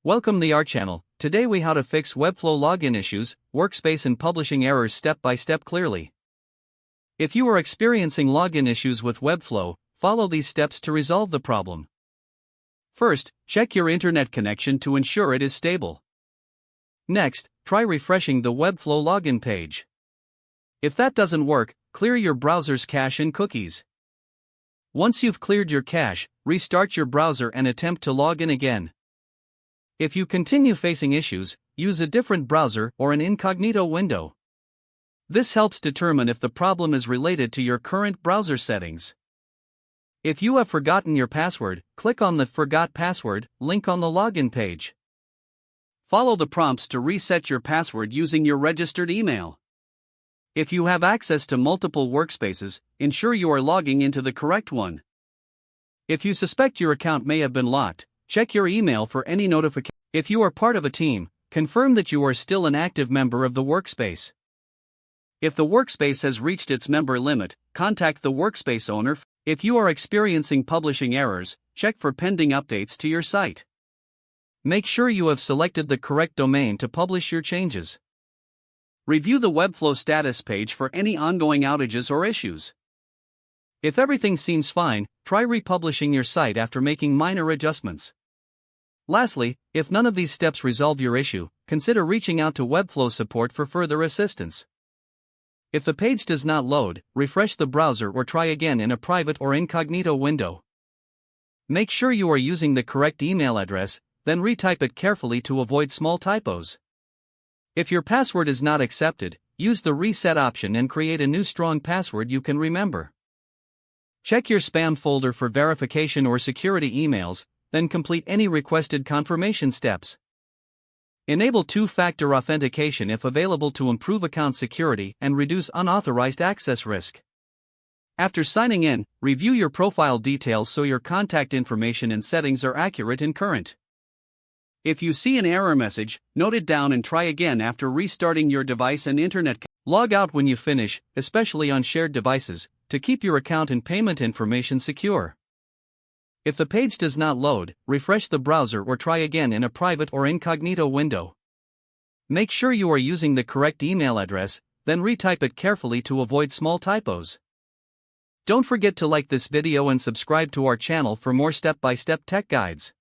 Welcome to our channel. Today we how to fix Webflow login issues, Workspace and publishing errors step by step clearly. If you are experiencing login issues with Webflow, follow these steps to resolve the problem. First, check your internet connection to ensure it is stable. Next, try refreshing the Webflow login page. If that doesn't work, clear your browser's cache and cookies. Once you've cleared your cache, restart your browser and attempt to log in again. If you continue facing issues, use a different browser or an incognito window. This helps determine if the problem is related to your current browser settings. If you have forgotten your password, click on the Forgot Password link on the login page. Follow the prompts to reset your password using your registered email. If you have access to multiple workspaces, ensure you are logging into the correct one. If you suspect your account may have been locked, check your email for any notification. If you are part of a team, confirm that you are still an active member of the workspace. If the workspace has reached its member limit, contact the workspace owner. If you are experiencing publishing errors, check for pending updates to your site. Make sure you have selected the correct domain to publish your changes. Review the Webflow status page for any ongoing outages or issues. If everything seems fine, try republishing your site after making minor adjustments. Lastly, if none of these steps resolve your issue, consider reaching out to Webflow support for further assistance. If the page does not load, refresh the browser or try again in a private or incognito window. Make sure you are using the correct email address, then retype it carefully to avoid small typos. If your password is not accepted, use the reset option and create a new strong password you can remember. Check your spam folder for verification or security emails, then complete any requested confirmation steps. Enable two-factor authentication if available to improve account security and reduce unauthorized access risk. After signing in, review your profile details so your contact information and settings are accurate and current. If you see an error message, note it down and try again after restarting your device and internet. Log out when you finish, especially on shared devices, to keep your account and payment information secure. If the page does not load, refresh the browser or try again in a private or incognito window. Make sure you are using the correct email address, then retype it carefully to avoid small typos. Don't forget to like this video and subscribe to our channel for more step-by-step tech guides.